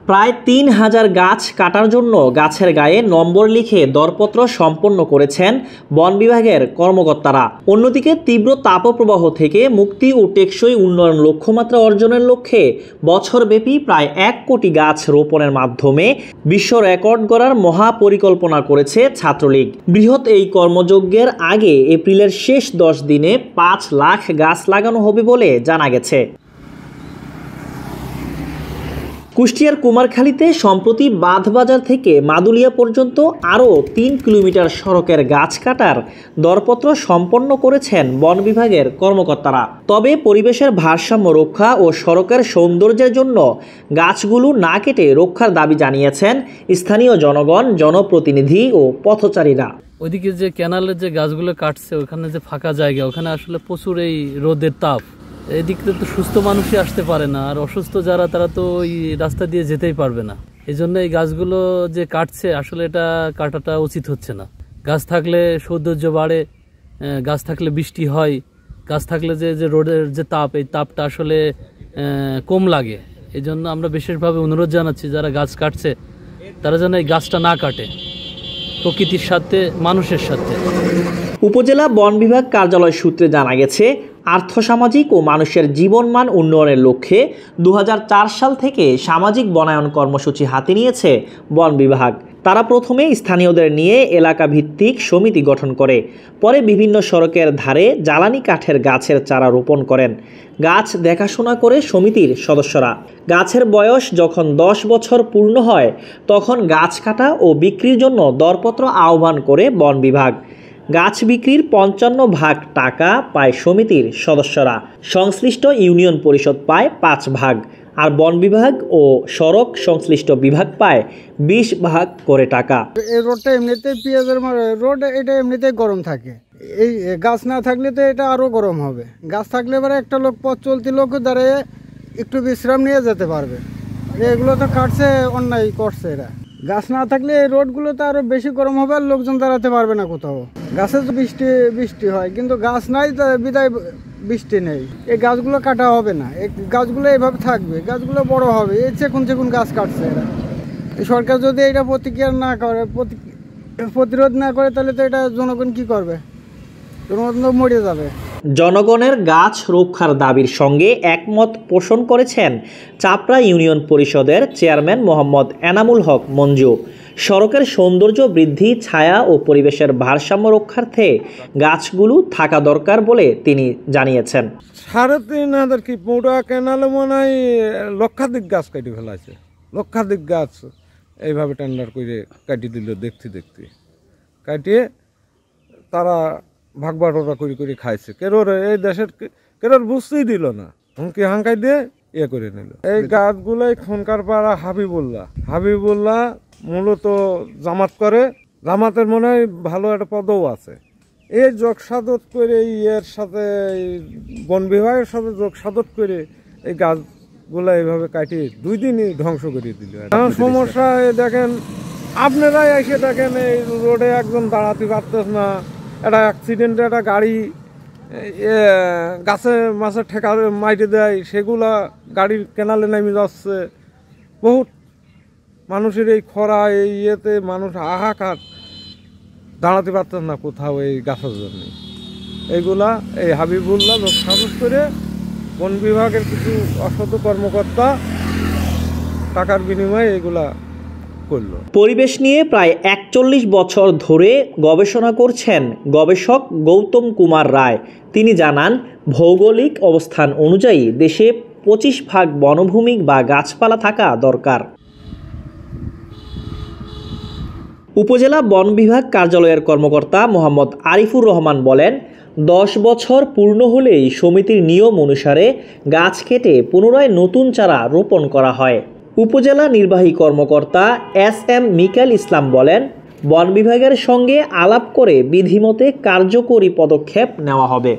প্রায় ৩,০০০ গাছ কাটার জন্য গাছের গায়ে নম্বর লিখে দরপত্র সম্পন্ন করেছেন বন বিভাগের কর্মকর্তারা। অন্যদিকে তীব্র তাপপ্রবাহ থেকে মুক্তি ও টেকসই উন্নয়ন লক্ষ্যমাত্রা অর্জনের লক্ষ্যে বছরব্যাপী প্রায় ১ কোটি গাছ রোপণের মাধ্যমে বিশ্ব রেকর্ড গড়ার মহাপরিকল্পনা করেছে ছাত্রলীগ। বৃহৎ এই কর্মযজ্ঞের আগে এপ্রিলের শেষ ১০ দিনে ৫ লাখ গাছ লাগানো হবে বলে জানা গেছে। কুষ্টিয়ার কুমারখালীতে সম্প্রতি বাঁধবাজার থেকে মাদুলিয়া পর্যন্ত আরও ৩ কিলোমিটার সড়কের গাছ কাটার দরপত্র সম্পন্ন করেছেন বন বিভাগের কর্মকর্তারা। তবে পরিবেশের ভারসাম্য রক্ষা ও সড়কের সৌন্দর্যের জন্য গাছগুলো না কেটে রক্ষার দাবি জানিয়েছেন স্থানীয় জনগণ, জনপ্রতিনিধি ও পথচারীরা। ওইদিকে যে ক্যানালের যে গাছগুলো কাটছে, ওখানে যে ফাঁকা জায়গা, ওখানে আসলে প্রচুর এই রোদের তাপ, এদিক থেকে তো সুস্থ মানুষই আসতে পারে না, আর অসুস্থ যারা তারা তো ওই রাস্তা দিয়ে যেতেই পারবে না। এই জন্য এই গাছগুলো যে কাটছে, আসলে এটা কাটাটা উচিত হচ্ছে না। গাছ থাকলে সৌন্দর্য বাড়ে, গাছ থাকলে বৃষ্টি হয়, গাছ থাকলে যে রোদের যে তাপ, এই তাপটা আসলে কম লাগে। এই জন্য আমরা বিশেষভাবে অনুরোধ জানাচ্ছি যারা গাছ কাটছে তারা যেন এই গাছটা না কাটে, প্রকৃতির সাথে মানুষের সাথে। উপজেলা বন বিভাগ কার্যালয় সূত্রে জানা গেছে, আর্থসামাজিক ও মানুষের জীবনমান উন্নয়নের লক্ষ্যে ২০০৪ সাল থেকে সামাজিক বনায়ন কর্মসূচি হাতে নিয়েছে বন বিভাগ। তারা প্রথমে স্থানীয়দের নিয়ে এলাকা ভিত্তিক সমিতি গঠন করে, পরে বিভিন্ন সড়কের ধারে জ্বালানি কাঠের গাছের চারা রোপণ করেন। গাছ দেখাশোনা করে সমিতির সদস্যরা। গাছের বয়স যখন ১০ বছর পূর্ণ হয় তখন গাছ কাটা ও বিক্রির জন্য দরপত্র আহ্বান করে বন বিভাগ। গাছ বিক্রির ৫৫ টাকা পায় সমিতির সদস্যরা, সংশ্লিষ্ট ইউনিয়ন পরিষদ পায় ৫ আর বন বিভাগ ও সড়ক সংশ্লিষ্ট বিভাগ পায় ২০ করে টাকা। এই রোডটা এমনিতে পেঁয়াজের রোড, এটা এমনিতে গরম থাকে। এই গাছ না থাকলে তো এটা আরও গরম হবে। গাছ থাকলে এবারে একটা লোক পথ চলতি লোক দাঁড়িয়ে একটু বিশ্রাম নিয়ে যেতে পারবে। এগুলো তো কাটছে, অন্যায় করছে এরা। গাছ না থাকলে এই রোডগুলোতে আরও বেশি গরম হবে আর লোকজন দাঁড়াতে পারবে না কোথাও। গাছে তো বৃষ্টি হয়, কিন্তু গাছ নাই, বিদায় বৃষ্টি নেই। এই গাছগুলো কাটা হবে না, এই গাছগুলো এইভাবে থাকবে, গাছগুলো বড় হবে। এই চেকুন গাছ কাটছে এরা। সরকার যদি এটা প্রতিরোধ না করে তাহলে তো এটা জনগণ কি করবে? জনগণ তো মরে যাবে। জনগণের গাছ রক্ষার দাবির সঙ্গে একমত পোষণ করেছেন চাপড়া ইউনিয়ন পরিষদের চেয়ারম্যান মোহাম্মদ এনামুল হক মঞ্জু। সড়কের সৌন্দর্য বৃদ্ধি, ছায়া ও পরিবেশের ভারসাম্য রক্ষার্থে গাছগুলো থাকা দরকার বলে তিনি জানিয়েছেন। ৩,৫০০ কি পুরা ক্যানালে মনে হয় লক্ষাধিক গাছ কেটে ফেলাছে। লক্ষাধিক গাছ এইভাবে টেন্ডার করে কাটিয়ে দিল, দেখতে কাটিয়ে তারা ভাগ বাটোয়ারা করে খাইছে। কেরোর এই দেশের কেরোর বুঝতেই দিল না, হুমকি হাঙ্কাই দিয়ে ইয়ে করে নিল। এই গাছগুলোই খনকার পাড়া হাবিবুল্লাহ মূলত জামাত করে। জামাতের মনে হয় ভালো একটা পদও আছে। এই যোগসাধক করে ইয়ের সাথে বন বিভাগের সাথে যোগসাধক করে এই গাছগুলো এইভাবে কাটিয়ে ২ দিনই ধ্বংস করে দিল। এখন সমস্যা দেখেন, আপনারাই এসে দেখেন এই রোডে একজন দাঁড়াতে পারতেছ না। একটা অ্যাক্সিডেন্টে একটা গাড়ি গাছে মাছে ঠেকা মাইটে দেয়, সেগুলা গাড়ির কেনালে নেমে যাচ্ছে। বহুত মানুষের এই খরা, এই ইয়েতে মানুষ হাহাকার, দাঁড়াতে পারতেন না কোথাও এই গাছের জন্য। এইগুলা এই হাবিবুল্লাহ সাহস করে বন বিভাগের কিছু অসৎ কর্মকর্তা টাকার বিনিময়ে এগুলা করলো। পরিবেশ নিয়ে প্রায় ৪১ বছর ধরে গবেষণা করছেন গবেষক গৌতম কুমার রায়। তিনি জানান, ভৌগোলিক অবস্থান অনুযায়ী দেশে ২৫ বনভূমি বা গাছপালা থাকা দরকার। উপজেলা বন বিভাগ কার্যালয়ের কর্মকর্তা মোহাম্মদ আরিফুর রহমান বলেন, ১০ বছর পূর্ণ হলেই সমিতির নিয়ম অনুসারে গাছ কেটে পুনরায় নতুন চারা রোপণ করা হয়। উপজেলা নির্বাহী কর্মকর্তা SM মিকাইল ইসলাম বলেন, বন বিভাগের সঙ্গে আলাপ করে বিধিমতে কার্যকরী পদক্ষেপ নেওয়া হবে।